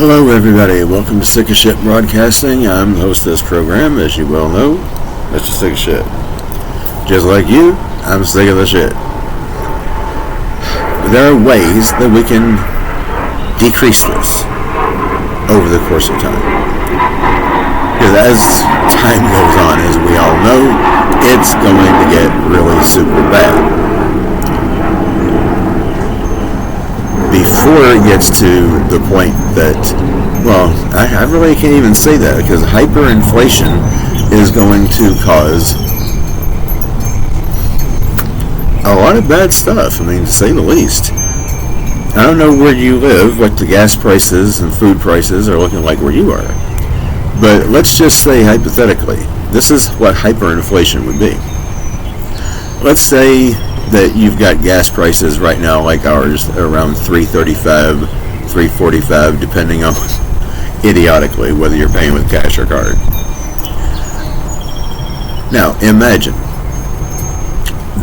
Hello everybody, welcome to Sick of Shit Broadcasting. I'm the host of this program, as you well know, Mr. Sick of Shit. Just like you, I'm sick of the shit. There are ways that we can decrease this over the course of time. Because as time goes on, as we all know, it's going to get really super bad. Before it gets to the point that, well, I really can't even say that, because hyperinflation is going to cause a lot of bad stuff, I mean, to say the least. I don't know where you live, what the gas prices and food prices are looking like where you are. But let's just say, hypothetically, this is what hyperinflation would be. Let's say that you've got gas prices right now like ours around $3.35, $3.45, depending on idiotically whether you're paying with cash or card. Now imagine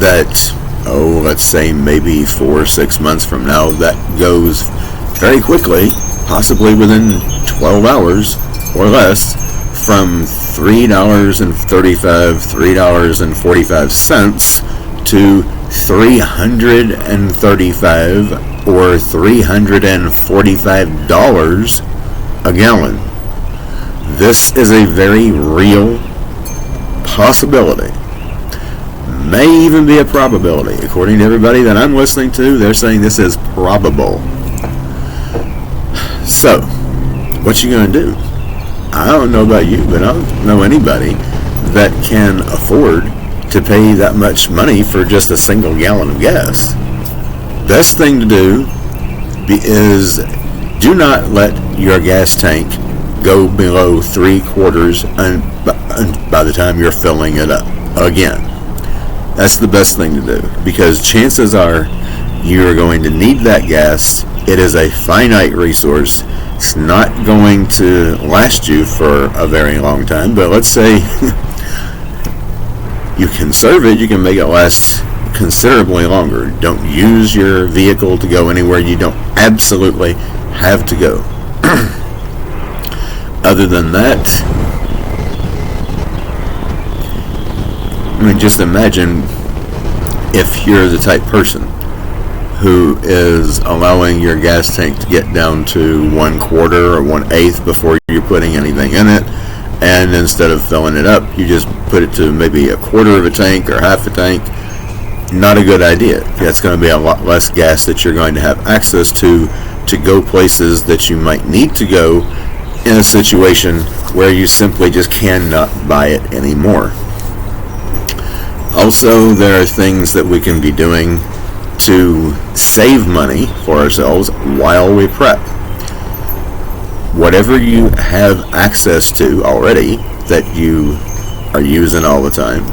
that, let's say maybe 4 or 6 months from now, that goes very quickly, possibly within 12 hours or less, from $3.35, $3.45 to $335 or $345 a gallon. This is a very real possibility. May even be a probability. According to everybody that I'm listening to, they're saying this is probable. So, what you gonna do? I don't know about you, but I don't know anybody that can afford to pay that much money for just a single gallon of gas. Best thing to do is do not let your gas tank go below 3/4 by the time you're filling it up again. That's the best thing to do, because chances are you're going to need that gas. It is a finite resource. It's not going to last you for a very long time, but let's say you conserve it, you can make it last considerably longer. Don't use your vehicle to go anywhere you don't absolutely have to go. Other than that, I mean, just imagine if you're the type person who is allowing your gas tank to get down to 1/4 or 1/8 before you're putting anything in it, and instead of filling it up, you just put it to maybe 1/4 of a tank or half a tank. Not a good idea. That's going to be a lot less gas that you're going to have access to go places that you might need to go in a situation where you simply just cannot buy it anymore. Also, there are things that we can be doing to save money for ourselves while we prep. Whatever you have access to already that you are using all the time,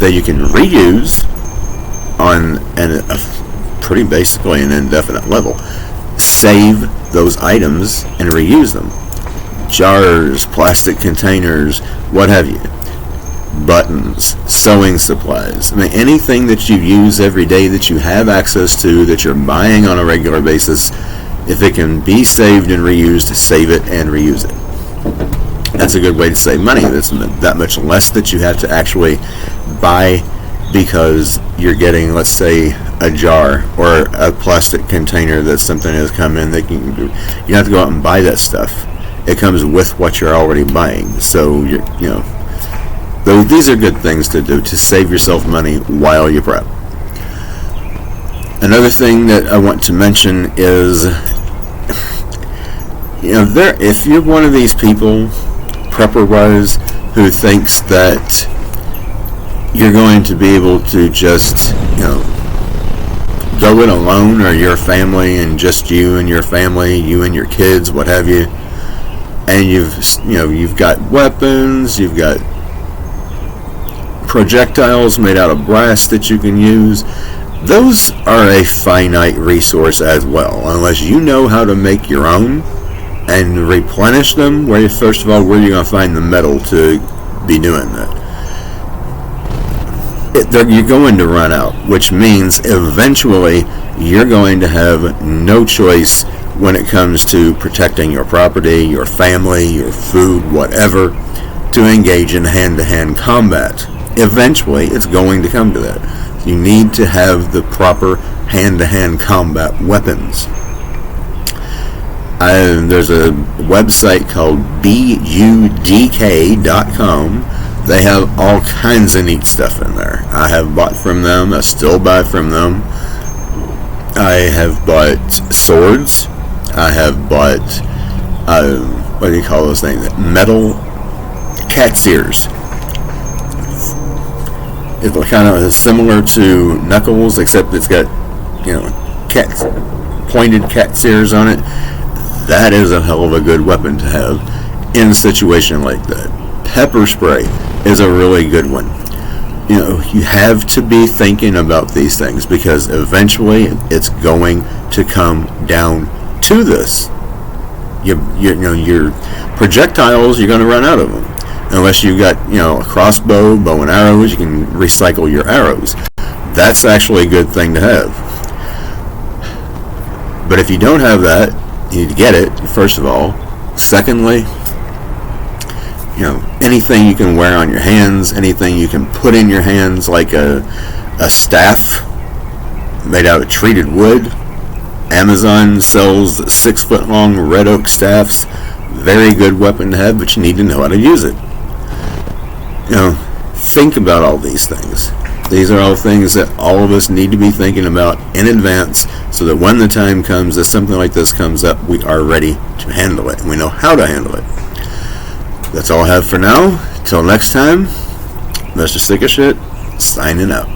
that you can reuse on a pretty basically an indefinite level. Save those items and reuse them. Jars, plastic containers, what have you. Buttons, sewing supplies. I mean, anything that you use every day that you have access to, that you're buying on a regular basis, if it can be saved and reused, save it and reuse it. That's a good way to save money. That's that much less that you have to actually buy, because you're getting, let's say, a jar or a plastic container that something has come in. You don't have to go out and buy that stuff. It comes with what you're already buying. So, these are good things to do to save yourself money while you prep. Another thing that I want to mention is, if you're one of these people, prepper-wise, who thinks that you're going to be able to just, go it alone, or your family and just you and your family, you and your kids, what have you, and you've got weapons, you've got projectiles made out of brass that you can use. Those are a finite resource as well, unless you know how to make your own and replenish them. First of all, where are you going to find the metal to be doing that? You're going to run out, which means eventually you're going to have no choice when it comes to protecting your property, your family, your food, whatever, to engage in hand-to-hand combat. Eventually, it's going to come to that. You need to have the proper hand-to-hand combat weapons. There's a website called budk.com. They have all kinds of neat stuff in there. I have bought from them. I still buy from them. I have bought swords. I have bought, what do you call those things? Metal cat's ears. It's kind of similar to knuckles, except it's got, pointed cat's ears on it. That is a hell of a good weapon to have in a situation like that. Pepper spray is a really good one. You have to be thinking about these things, because eventually it's going to come down to this. Your projectiles, you're going to run out of them. Unless you've got, a crossbow, bow and arrows, you can recycle your arrows. That's actually a good thing to have. But if you don't have that, you need to get it, first of all. Secondly, anything you can wear on your hands, anything you can put in your hands, like a staff made out of treated wood. Amazon sells 6-foot long red oak staffs. Very good weapon to have, but you need to know how to use it. Think about all these things. These are all things that all of us need to be thinking about in advance, so that when the time comes that something like this comes up, we are ready to handle it, and we know how to handle it. That's all I have for now. Till next time, Mr. Sick of Shit, signing out.